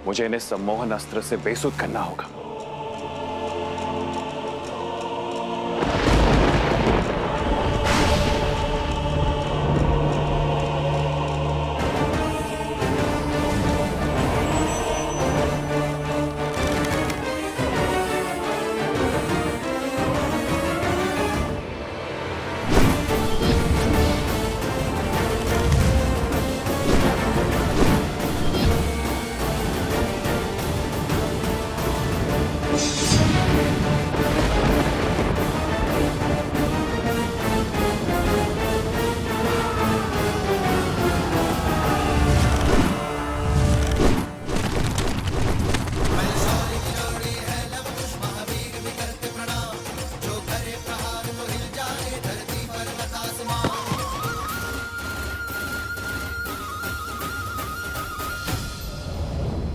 मुझे इन्हें सम्मोहन अस्त्र से बेसुध करना होगा।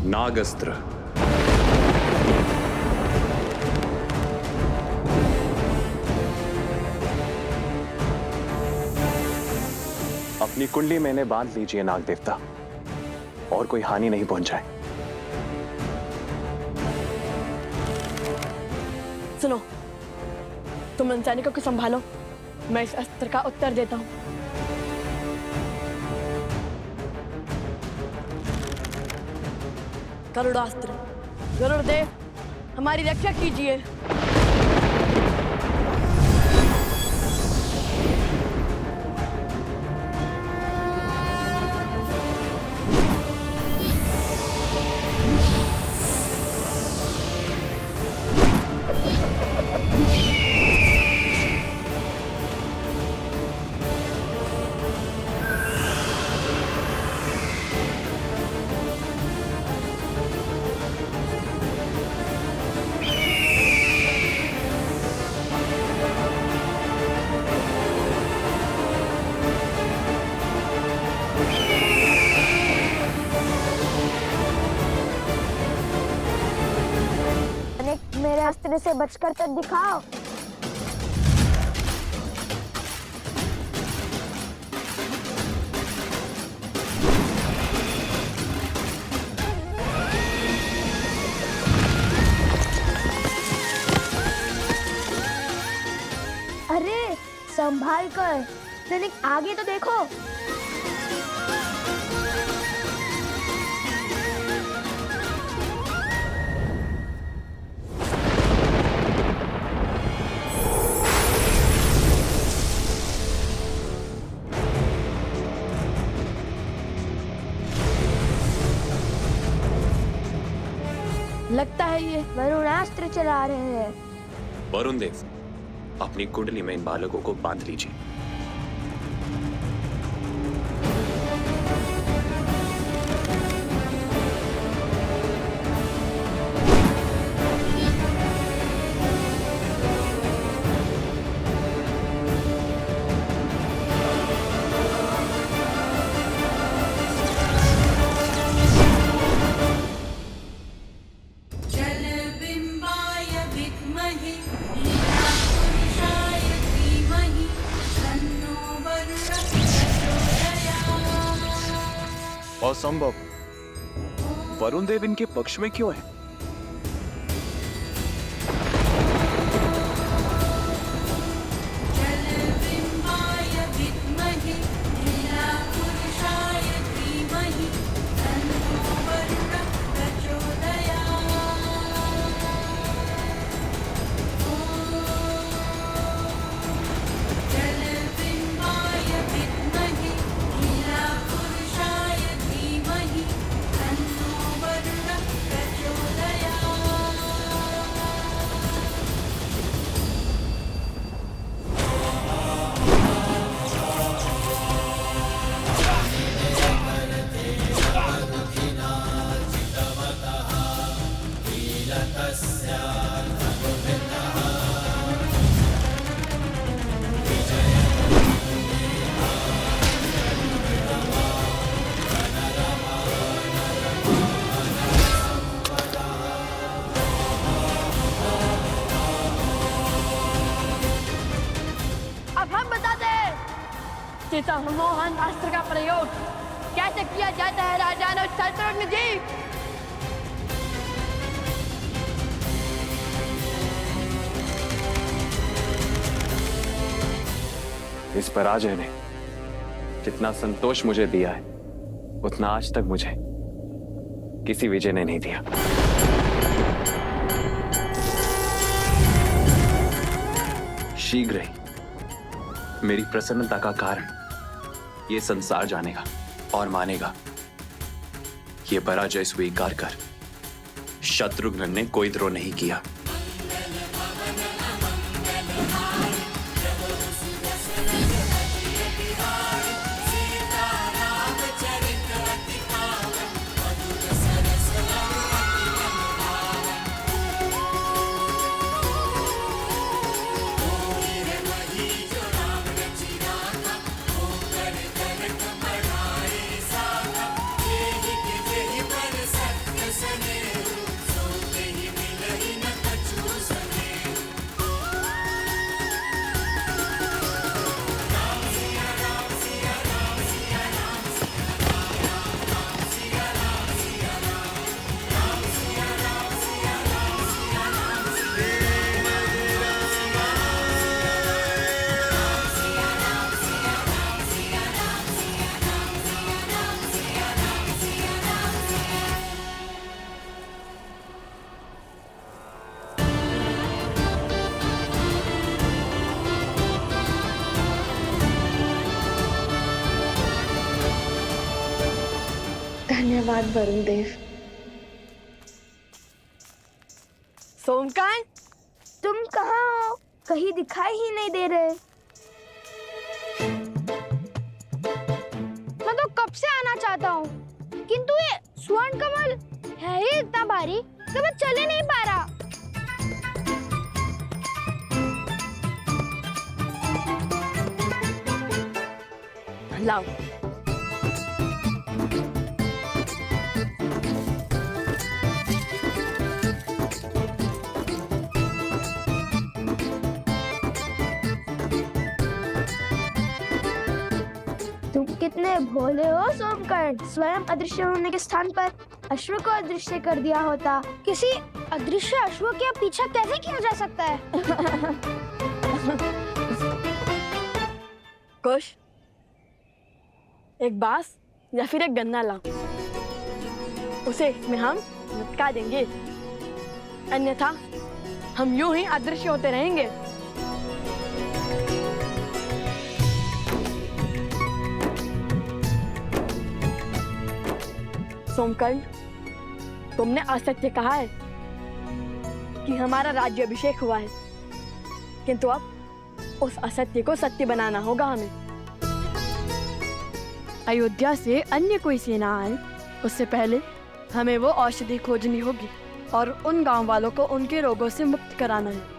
नागस्त्र। अपनी कुंडली में इन्हें बांध लीजिए नाग देवता, और कोई हानि नहीं पहुंचाए। सुनो, तुम इन सैनिकों को संभालो, मैं इस अस्त्र का उत्तर देता हूं। गरुड़ास्त्र। गरुड़देव, हमारी रक्षा कीजिए। मेरे अस्त्र से बचकर तो दिखाओ। अरे संभाल कर, सैनिक आगे तो देखो। लगता है ये वरुणास्त्र चला रहे हैं। वरुण देव, अपनी कुंडली में इन बालकों को बांध लीजिए। असंभव। वरुण देव इनके पक्ष में क्यों है? अब हम बताते हैं कि सम्मोहन अस्त्र का प्रयोग कैसे किया जाता है राजानो शत्रुघ्न जी। इस पराजय ने जितना संतोष मुझे दिया है उतना आज तक मुझे किसी विजय ने नहीं दिया। शीघ्र ही मेरी प्रसन्नता का कारण ये संसार जानेगा और मानेगा ये पराजय स्वीकार कर शत्रुघ्न ने कोई द्रोह नहीं किया। धन्यवाद वरुण देव। सोमकांत, तुम कहाँ हो? कहीं दिखाई ही नहीं दे रहे। मैं तो कब से आना चाहता हूँ, किंतु ये स्वर्ण कमल है ही इतना भारी कि मैं चल ही नहीं पा रहा। लाओ। तुम कितने भोले हो सोमकर्ण। स्वयं अदृश्य होने के स्थान पर अश्व को अदृश्य कर दिया होता। किसी अदृश्य अश्व के पीछा कैसे किया जा सकता है? कुश, एक बांस या फिर एक गन्ना ला, उसे इसमें हम लटका देंगे, अन्यथा हम यूं ही अदृश्य होते रहेंगे। सोमकर्ण, तुमने असत्य कहा है कि हमारा राज्याभिषेक हुआ है, किंतु अब उस असत्य को सत्य बनाना होगा हमें। अयोध्या से अन्य कोई सेना आए उससे पहले हमें वो औषधि खोजनी होगी और उन गांव वालों को उनके रोगों से मुक्त कराना है।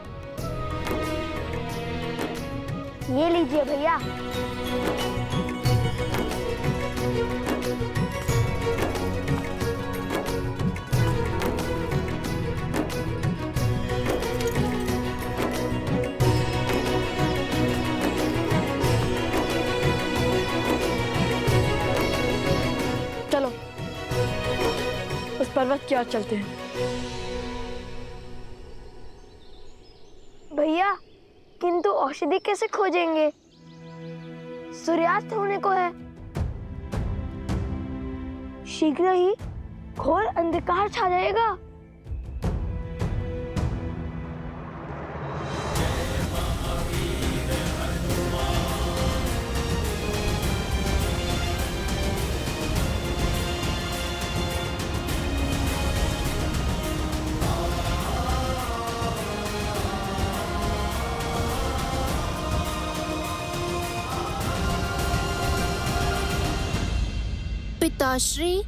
ये लीजिए भैया। चलो उस पर्वत की ओर चलते हैं। भैया, किंतु औषधि कैसे खोजेंगे? सूर्यास्त होने को है। शीघ्र ही घोर अंधकार छा जाएगा। पिताश्री,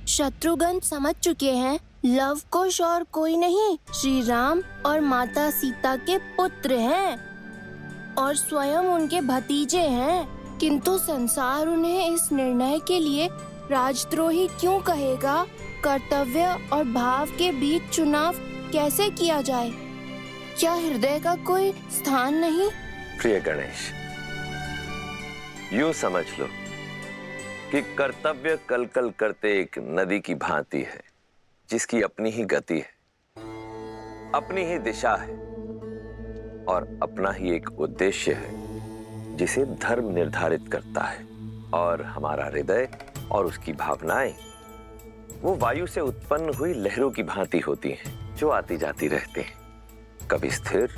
शत्रुघ्न समझ चुके हैं लव कुश और कोई नहीं, श्री राम और माता सीता के पुत्र हैं और स्वयं उनके भतीजे हैं। किंतु संसार उन्हें इस निर्णय के लिए राजद्रोही क्यों कहेगा? कर्तव्य और भाव के बीच चुनाव कैसे किया जाए? क्या हृदय का कोई स्थान नहीं? प्रिय गणेश, यूं समझ लो कि कर्तव्य कलकल करते एक नदी की भांति है, जिसकी अपनी ही गति है, अपनी ही दिशा है और अपना ही एक उद्देश्य है, जिसे धर्म निर्धारित करता है। और हमारा हृदय और उसकी भावनाएं वो वायु से उत्पन्न हुई लहरों की भांति होती हैं, जो आती जाती रहते हैं, कभी स्थिर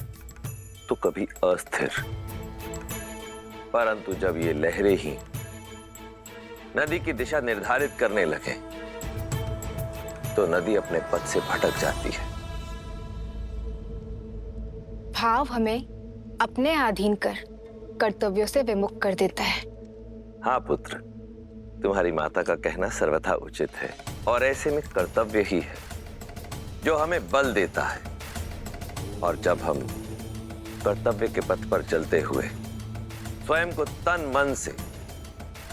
तो कभी अस्थिर। परंतु जब ये लहरें ही नदी की दिशा निर्धारित करने लगे तो नदी अपने पथ से भटक जाती है। भाव हमें अपने अधीन कर कर्तव्यों से विमुख कर देता है। हाँ पुत्र, तुम्हारी माता का कहना सर्वथा उचित है और ऐसे में कर्तव्य ही है जो हमें बल देता है। और जब हम कर्तव्य के पथ पर चलते हुए स्वयं को तन मन से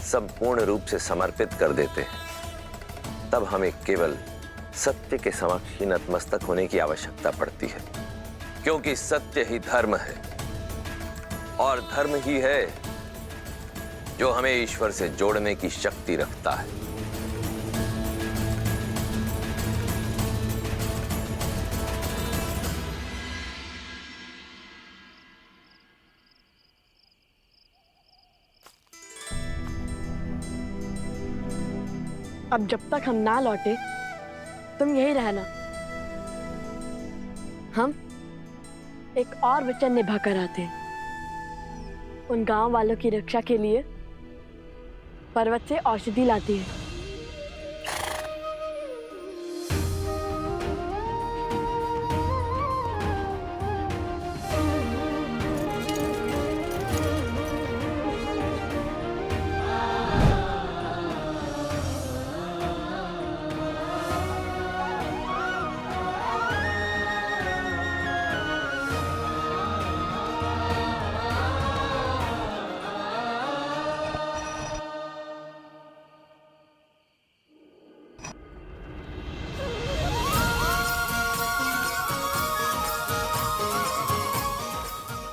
संपूर्ण रूप से समर्पित कर देते हैं, तब हमें केवल सत्य के समक्ष ही नतमस्तक होने की आवश्यकता पड़ती है, क्योंकि सत्य ही धर्म है और धर्म ही है जो हमें ईश्वर से जोड़ने की शक्ति रखता है। अब जब तक हम ना लौटे तुम यही रहना। हम एक और वचन निभा कर आते हैं। उन गांव वालों की रक्षा के लिए पर्वत से औषधि लाती है।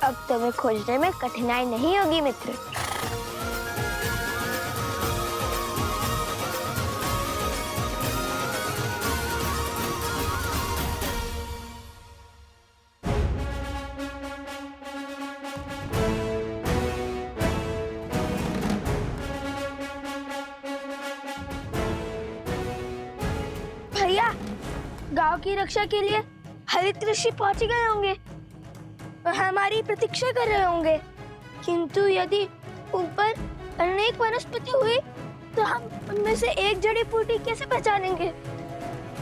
अब तुम्हें खोजने में कठिनाई नहीं होगी मित्र। भैया, गांव की रक्षा के लिए हरित ऋषि पहुंच गए होंगे और हमारी प्रतीक्षा कर रहे होंगे। किंतु यदि ऊपर अनेक वनस्पति हुई तो हम उनमें से एक जड़ी बूटी कैसे पहचानेंगे?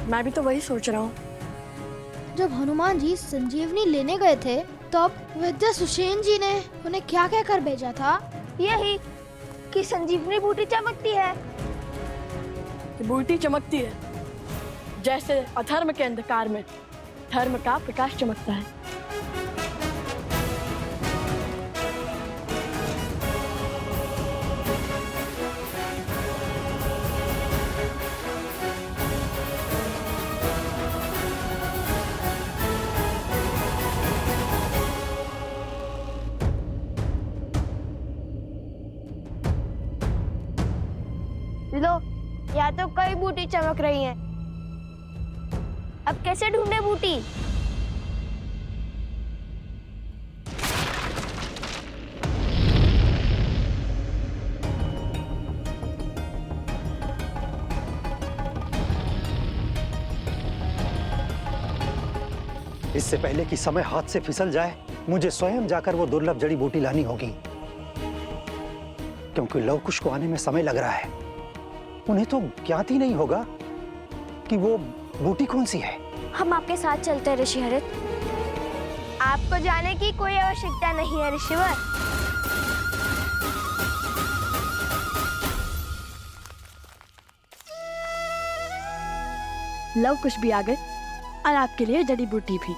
मैं भी तो वही सोच रहा हूँ। जब हनुमान जी संजीवनी लेने गए थे तब वैद्य सुषेण जी ने उन्हें क्या कहकर भेजा था? यही कि संजीवनी बूटी चमकती है। कि बूटी चमकती है, जैसे अधर्म के अंधकार में धर्म का प्रकाश चमकता है। लो, या तो कई बूटी चमक रही हैं। अब कैसे ढूंढे बूटी? इससे पहले कि समय हाथ से फिसल जाए, मुझे स्वयं जाकर वो दुर्लभ जड़ी बूटी लानी होगी, क्योंकि लवकुश को आने में समय लग रहा है। उन्हें तो ज्ञात ही नहीं होगा कि वो बूटी कौन सी है। हम आपके साथ चलते हैं ऋषि हरित। आपको जाने की कोई आवश्यकता नहीं है ऋषिवर। लव कुश भी आ गए और आपके लिए जड़ी बूटी भी।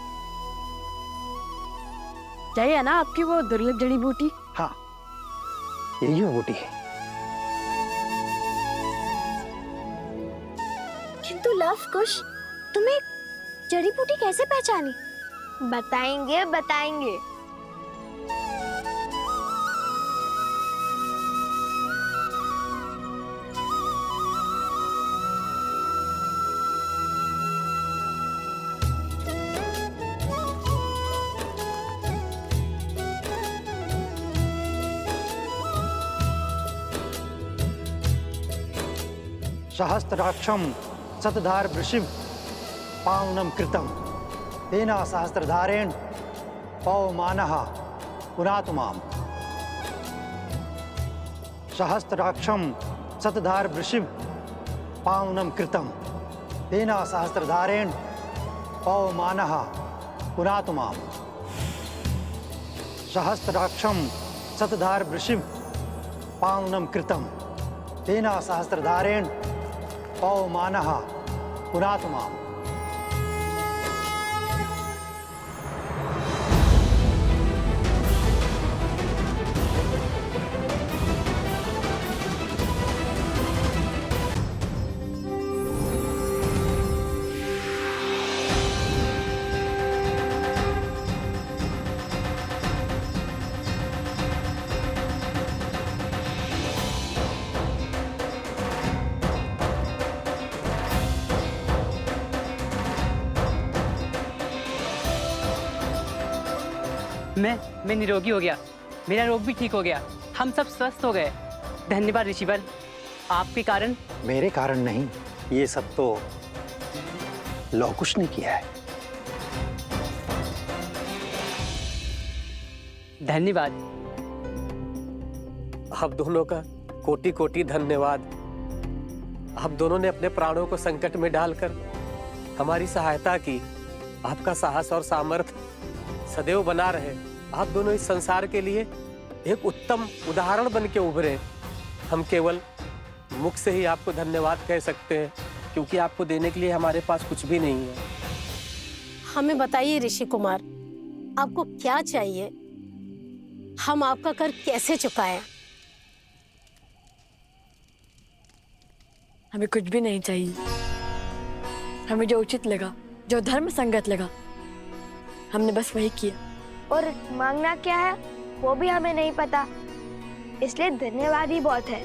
चाहिए ना आपकी वो दुर्लभ जड़ी बूटी? हाँ, यही वो बूटी है। किंतु लव कुश, तुम्हें जड़ी बूटी कैसे पहचानी? बताएंगे बताएंगे। सहस्त्राक्षम शतधार वृषिम पावनम कृतम तेना सहस्त्रधारेण पवमानः पुनातु माम। सहस्त्राक्षम शतधार वृषिम पावनम कृतम तेना सहस्त्रधारेण पवमानः पुनातु माम। सहस्त्राक्षम शतधार वृषिम पावनम कृतम तेना सहस्त्रधारेण पवमानः पुनातु माम। मैं निरोगी हो गया, मेरा रोग भी ठीक हो गया, हम सब स्वस्थ हो गए। धन्यवाद ऋषिवर, आपके कारण। मेरे कारण नहीं, ये सब तो लव कुश ने किया है। धन्यवाद। आप दोनों का कोटि कोटि धन्यवाद। आप दोनों ने अपने प्राणों को संकट में डालकर हमारी सहायता की। आपका साहस और सामर्थ्य सदैव बना रहे। आप दोनों इस संसार के लिए एक उत्तम उदाहरण बन के उभरे। हम केवल मुख से ही आपको धन्यवाद कह सकते हैं, क्योंकि आपको देने के लिए हमारे पास कुछ भी नहीं है। हमें बताइए ऋषि कुमार, आपको क्या चाहिए? हम आपका कर कैसे चुकाएं? हमें कुछ भी नहीं चाहिए। हमें जो उचित लगा, जो धर्म संगत लगा, हमने बस वही किया। और मांगना क्या है वो भी हमें नहीं पता, इसलिए धन्यवाद ही बहुत है।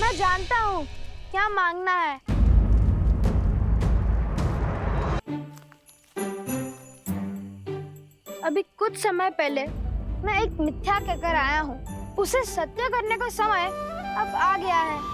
मैं जानता हूँ क्या मांगना है। अभी कुछ समय पहले मैं एक मिथ्या कहकर आया हूँ, उसे सत्य करने का समय अब आ गया है।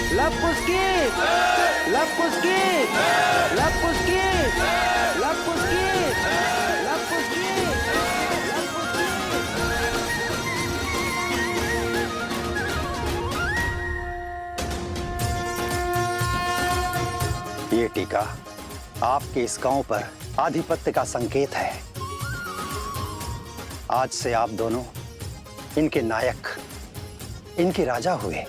लव कुश की, लव कुश की, लव कुश की, लव कुश की, लव कुश की, लव कुश की। ये टीका आपके इस गांव पर आधिपत्य का संकेत है। आज से आप दोनों इनके नायक, इनके राजा हुए।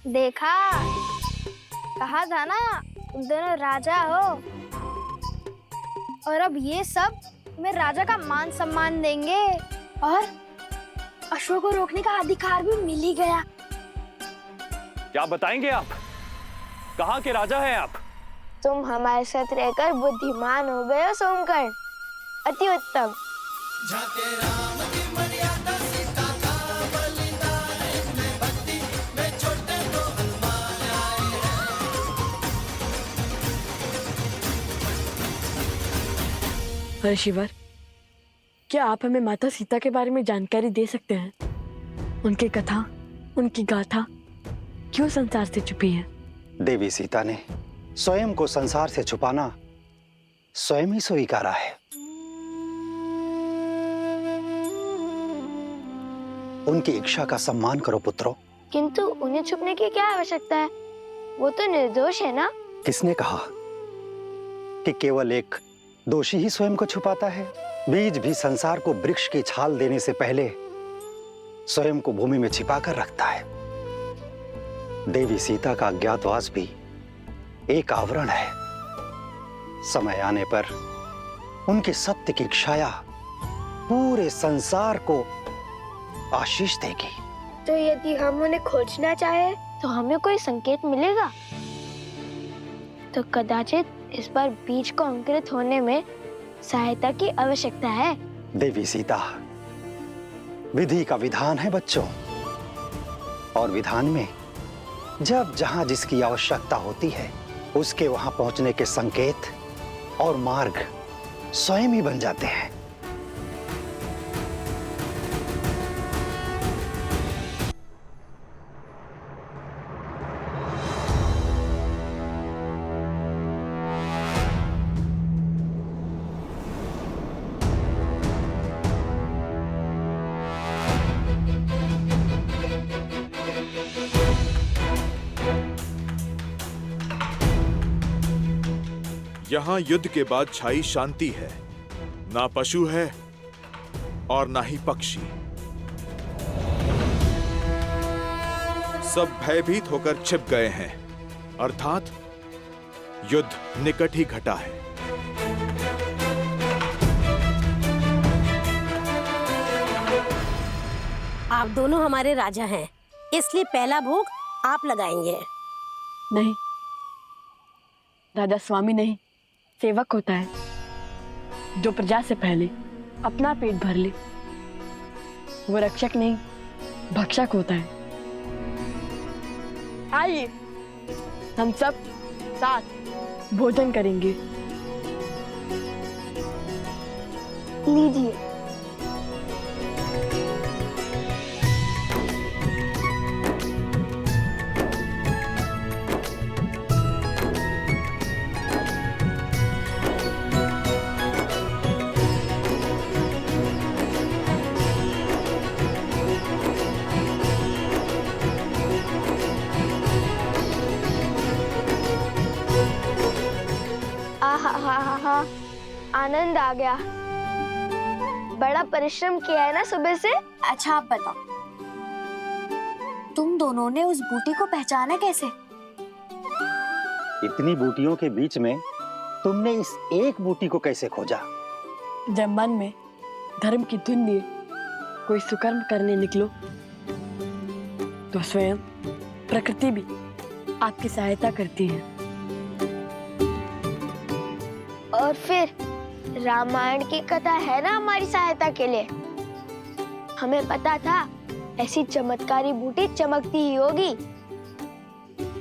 देखा, कहा था ना तुम दोनों राजा हो। और अब ये सब मैं राजा का मान सम्मान देंगे और अश्व को रोकने का अधिकार भी मिल ही गया। क्या बताएंगे आप? कहाँ के राजा हैं आप? तुम हमारे साथ रहकर बुद्धिमान हो गए हो सोमकर्ण। अति उत्तम। ऋषिवर, क्या आप हमें माता सीता के बारे में जानकारी दे सकते हैं? उनकी कथा, उनकी गाथा क्यों संसार से छुपी है? देवी सीता ने स्वयं को संसार से छुपाना स्वयं ही स्वीकारा है। उनकी इच्छा का सम्मान करो पुत्रों। किंतु उन्हें छुपने की क्या आवश्यकता है? वो तो निर्दोष है ना? किसने कहा कि केवल एक दोषी ही स्वयं को छुपाता है? बीज भी संसार को वृक्ष की छाल देने से पहले स्वयं को भूमि में छिपा कर रखता है। देवी सीता का अज्ञातवास भी एक आवरण है। समय आने पर उनके सत्य की छाया पूरे संसार को आशीष देगी। तो यदि हम उन्हें खोजना चाहे तो हमें कोई संकेत मिलेगा? तो कदाचित इस बार बीज को अंकुरित होने में सहायता की आवश्यकता है। देवी सीता, विधि का विधान है बच्चों, और विधान में जब जहां जिसकी आवश्यकता होती है उसके वहां पहुंचने के संकेत और मार्ग स्वयं ही बन जाते हैं। यहाँ युद्ध के बाद छाई शांति है। ना पशु है और ना ही पक्षी। सब भयभीत होकर छिप गए हैं, अर्थात युद्ध निकट ही घटा है। आप दोनों हमारे राजा हैं, इसलिए पहला भोग आप लगाएंगे। नहीं, राजा स्वामी नहीं, सेवक होता है जो प्रजा से पहले अपना पेट भर ले। वो रक्षक नहीं, भक्षक होता है। आइए हम सब साथ भोजन करेंगे। लीजिए। आहा, आनंद आ गया। बड़ा परिश्रम किया है ना सुबह से। अच्छा आप बताओ, तुम दोनों ने उस बूटी को पहचाना कैसे? इतनी बूटियों के बीच में तुमने इस एक बूटी को कैसे खोजा? जब मन में धर्म की धुन लिए कोई सुकर्म करने निकलो तो स्वयं प्रकृति भी आपकी सहायता करती है। और फिर रामायण की कथा है ना हमारी सहायता के लिए। हमें पता था ऐसी चमत्कारी बूटी चमकती ही होगी।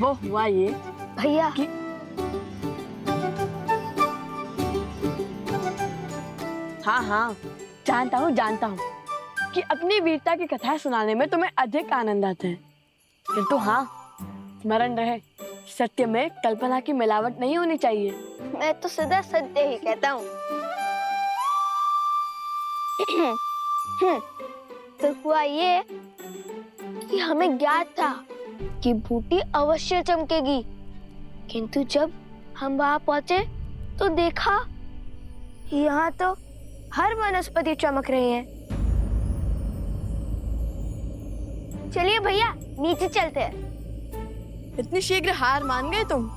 वो हुआ ये भैया कि हाँ, जानता हूँ कि अपनी वीरता की कथाएं सुनाने में तुम्हें अधिक आनंद आता है, किंतु हाँ, स्मरण रहे, सत्य में कल्पना की मिलावट नहीं होनी चाहिए। मैं तो सदा सत्य ही कहता हूँ। तो हुआ ये कि हमें ज्ञात था कि बूटी अवश्य चमकेगी, किंतु जब हम वहां पहुंचे तो देखा यहाँ तो हर वनस्पति चमक रही है। चलिए भैया नीचे चलते हैं। इतनी शीघ्र हार मान गए तुम?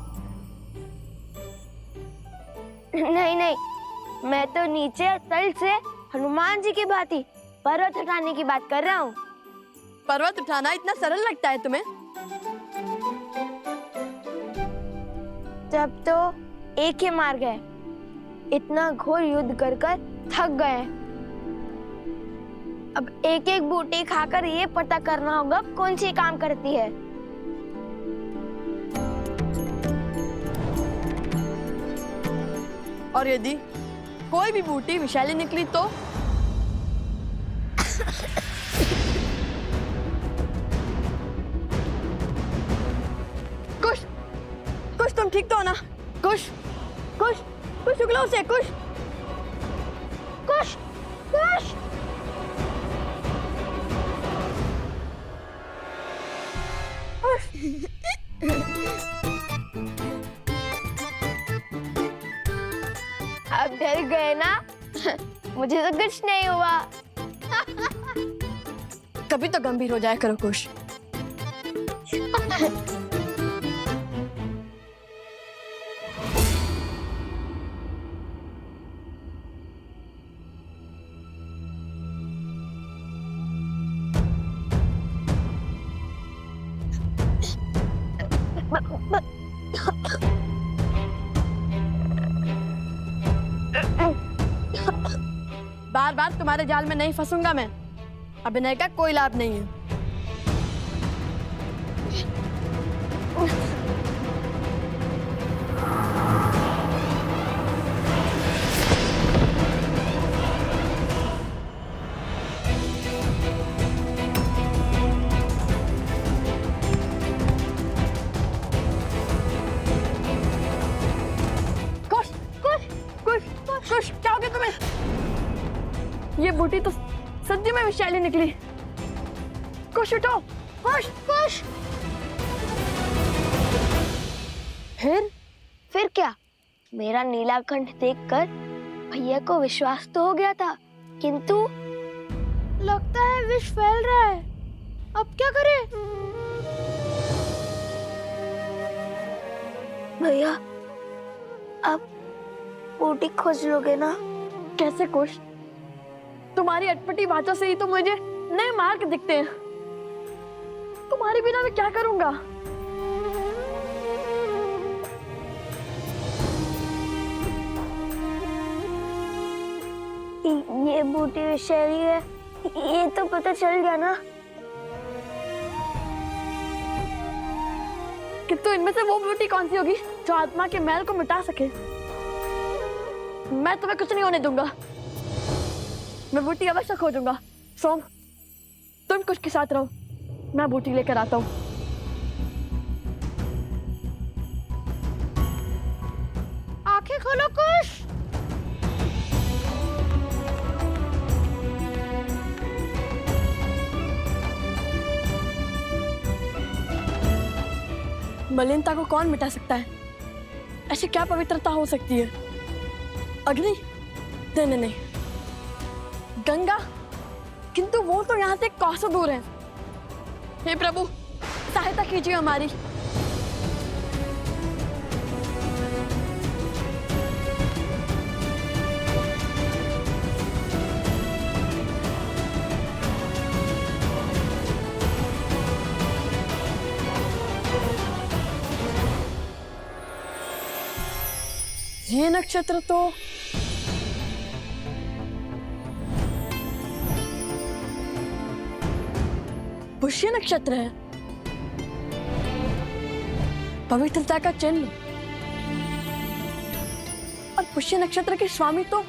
नहीं, मैं तो नीचे तल से हनुमान जी की भांति पर्वत उठाने की बात कर रहा हूँ। पर्वत उठाना इतना सरल लगता है तुम्हें? तब तो एक ही मार्ग है, इतना घोर युद्ध कर थक गए। अब एक एक बूटी खाकर ये पता करना होगा कौन सी काम करती है। और यदि कोई भी बूटी विषैली निकली तो कुश, कुश तुम ठीक तो हो ना? कुश, कुश, कुश उगलो से, कुश, कुश, कुश। अब डर गए ना? मुझे तो कुछ नहीं हुआ। कभी तो गंभीर हो जाया करो कुश। बार बार तुम्हारे जाल में नहीं फंसूंगा मैं। अभिनय का कोई लाभ नहीं है। कुश, कुश, कुश, कुश, क्या हो गया तुम्हें? ये बूटी तो सच्ची में विषैली निकली। कुश उठो, कुश, कुश। फिर क्या? मेरा नीलाकंठ देखकर भैया को विश्वास तो हो गया था, किंतु लगता है विष फैल रहा है। अब क्या करें? भैया, अब बूटी खोज लोगे ना? कैसे कुश? तुम्हारी अटपटी बातों से ही तो मुझे नए मार्ग दिखते हैं। तुम्हारे बिना मैं क्या करूंगा? ये बूटी विषैली है, ये तो पता चल गया ना। किंतु इनमें से वो बूटी कौन सी होगी जो आत्मा के मैल को मिटा सके? मैं तुम्हें कुछ नहीं होने दूंगा। मैं बूटी अवश्य खोजूंगा। सोम, तुम कुछ के साथ रहो, मैं बूटी लेकर आता हूँ। आंखें खोलो कुश। मलिनता को कौन मिटा सकता है? ऐसी क्या पवित्रता हो सकती है? अग्नि? नहीं नहीं नहीं, गंगा? किंतु वो तो यहाँ से कोसों दूर है। हे प्रभु, सहायता कीजिए हमारी। ये नक्षत्र तो पुष्य नक्षत्र है। पवित्रता का चिन्ह। और पुष्य नक्षत्र के स्वामी तो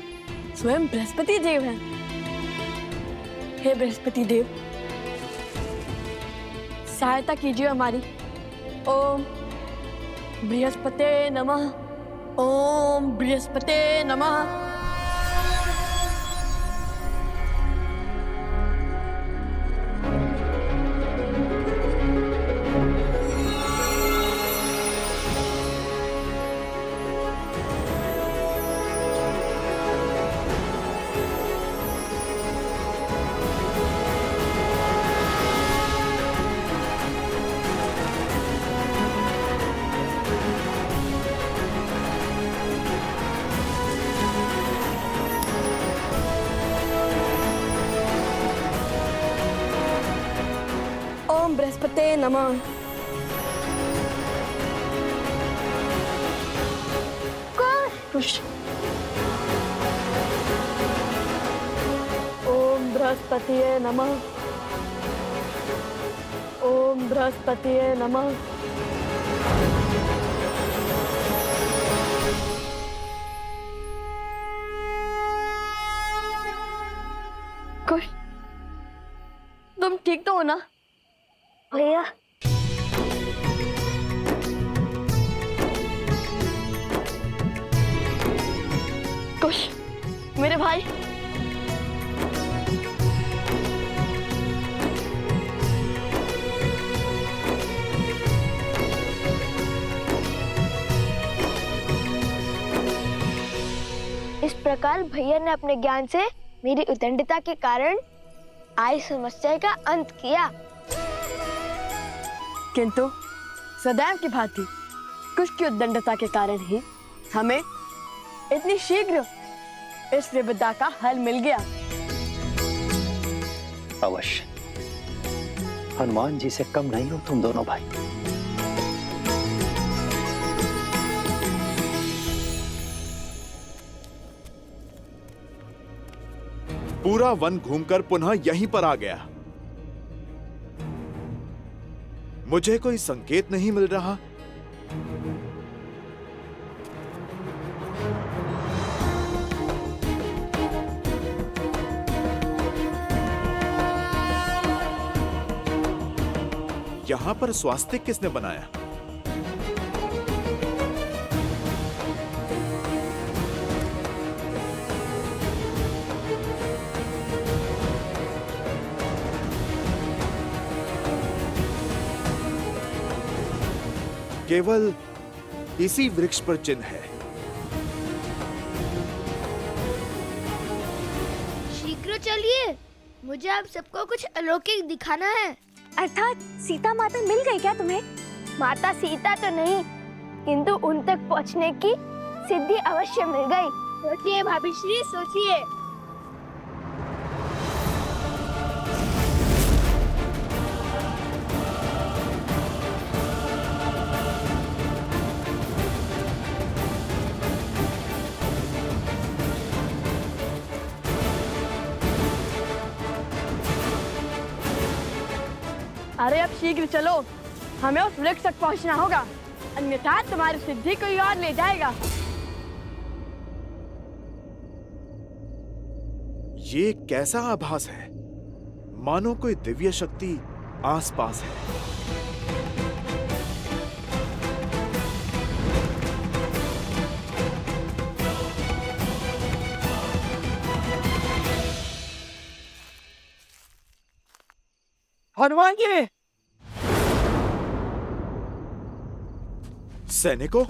स्वयं बृहस्पति देव हैं। हे बृहस्पति देव, सहायता कीजिए हमारी। ओम बृहस्पते नमः। ओम बृहस्पते नमः। ओम बृहस्पते नमः। कुश। बृहस्पतिये नमः। ओम बृहस्पतिये नमः। कुश, तुम ठीक तो हो ना? भैया कुश, मेरे भाई, इस प्रकार भैया ने अपने ज्ञान से मेरी उद्दंडता के कारण आई समस्या का अंत किया। किंतु सदैव की भांति कुश की उद्दंडता के कारण ही हमें इतनी शीघ्र इस विपदा का हल मिल गया। अवश्य, हनुमान जी से कम नहीं हो तुम दोनों भाई। पूरा वन घूमकर पुनः यहीं पर आ गया। मुझे कोई संकेत नहीं मिल रहा। यहां पर स्वास्तिक किसने बनाया? केवल इसी वृक्ष पर चिन्ह है। शीघ्र चलिए, मुझे आप सबको कुछ अलौकिक दिखाना है। अर्थात सीता माता मिल गई क्या तुम्हें? माता सीता तो नहीं, किंतु उन तक पहुंचने की सिद्धि अवश्य मिल गई। सोचिए भाभी श्री, सोचिए। अरे अब शीघ्र चलो, हमें उस वृक्ष तक पहुंचना होगा, अन्यथा तुम्हारी सिद्धि कोई और ले जाएगा। ये कैसा आभास है? मानो कोई दिव्य शक्ति आसपास है। हनुमान जी! सैनिकों,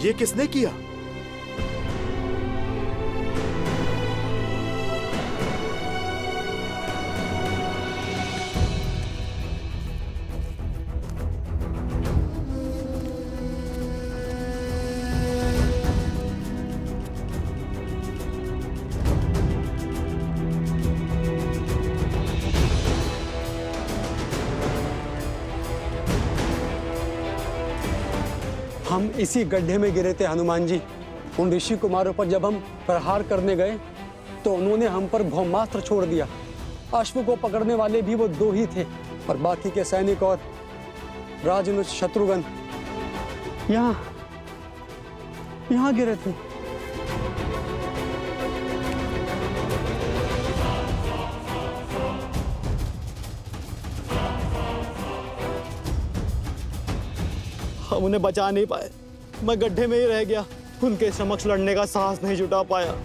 ये किसने किया? हम इसी गड्ढे में गिरे थे हनुमान जी। उन ऋषि कुमारों पर जब हम प्रहार करने गए तो उन्होंने हम पर ब्रह्मास्त्र छोड़ दिया। अश्व को पकड़ने वाले भी वो 2 ही थे और बाकी के सैनिक और राजनुज शत्रुघ्न यहाँ गिरे थे। हम उन्हें बचा नहीं पाए, मैं गड्ढे में ही रह गया। उनके समक्ष लड़ने का साहस नहीं जुटा पाया।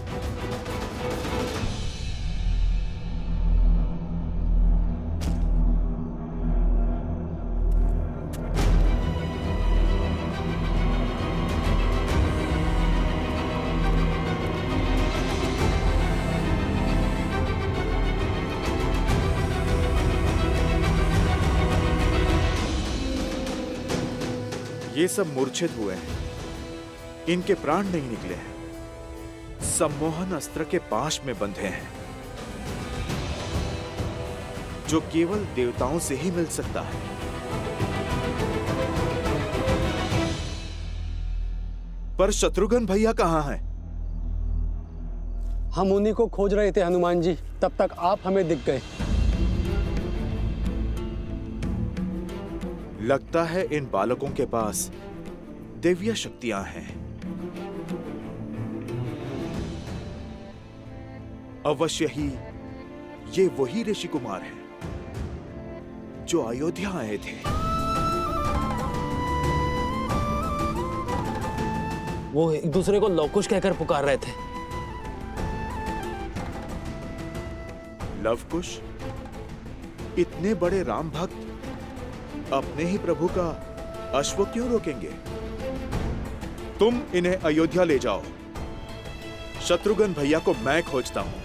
ये सब मूर्छित हुए हैं, इनके प्राण नहीं निकले हैं, सम्मोहन अस्त्र के पाश में बंधे हैं, जो केवल देवताओं से ही मिल सकता है। पर शत्रुघ्न भैया कहाँ हैं? हम उन्हीं को खोज रहे थे हनुमान जी, तब तक आप हमें दिख गए। लगता है इन बालकों के पास दैवीय शक्तियां हैं। अवश्य ही ये वही ऋषि कुमार हैं जो अयोध्या आए थे। वो एक दूसरे को लवकुश कहकर पुकार रहे थे। लवकुश? इतने बड़े राम भक्त अपने ही प्रभु का अश्व क्यों रोकेंगे? तुम इन्हें अयोध्या ले जाओ। शत्रुघ्न भैया को मैं खोजता हूं।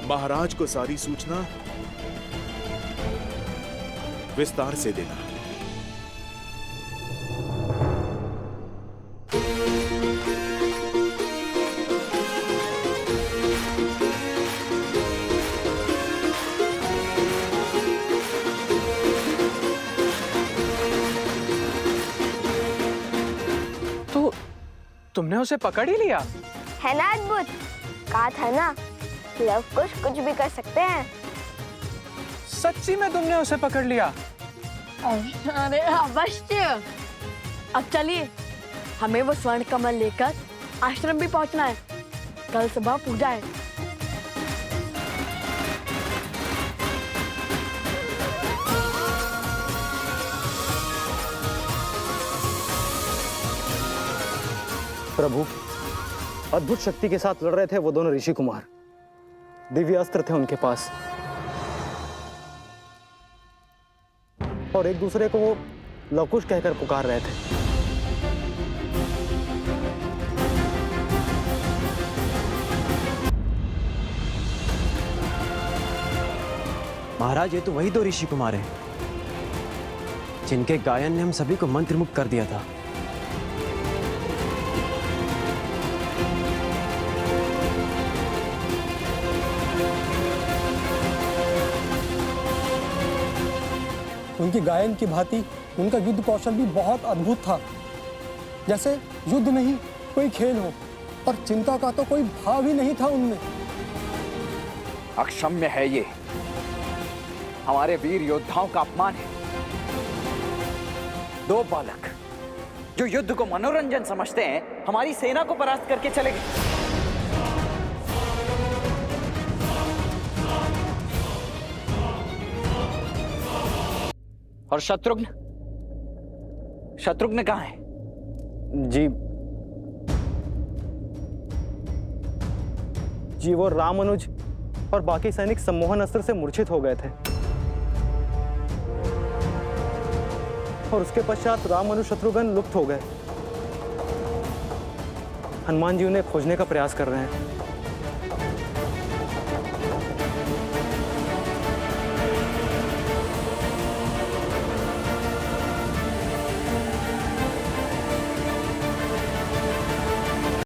महाराज को सारी सूचना विस्तार से देना। तुमने उसे पकड़ ही लिया? है ना अद्भुत? कहा था ना, लवकुश कुछ भी कर सकते हैं। सच्ची में तुमने उसे पकड़ लिया? अरे अवश्य। अब चलिए, हमें वो स्वर्ण कमल लेकर आश्रम भी पहुंचना है। कल सुबह पूजा है। प्रभु, अद्भुत शक्ति के साथ लड़ रहे थे वो दोनों ऋषि कुमार। दिव्य अस्त्र थे उनके पास और एक दूसरे को वो लवकुश कहकर पुकार रहे थे। महाराज, ये तो वही दो ऋषि कुमार हैं जिनके गायन ने हम सभी को मंत्रमुग्ध कर दिया था। उनकी गायन की भांति उनका युद्ध कौशल भी बहुत अद्भुत था। जैसे युद्ध नहीं कोई खेल हो, और चिंता का तो कोई भाव ही नहीं था उनमें। अक्षम्य है ये, हमारे वीर योद्धाओं का अपमान है। दो बालक जो युद्ध को मनोरंजन समझते हैं, हमारी सेना को परास्त करके चले गए। और शत्रुघ्न कहाँ है? जी वो रामानुज और बाकी सैनिक सम्मोहन अस्त्र से मूर्छित हो गए थे और उसके पश्चात रामानुज शत्रुघ्न लुप्त हो गए। हनुमान जी उन्हें खोजने का प्रयास कर रहे हैं।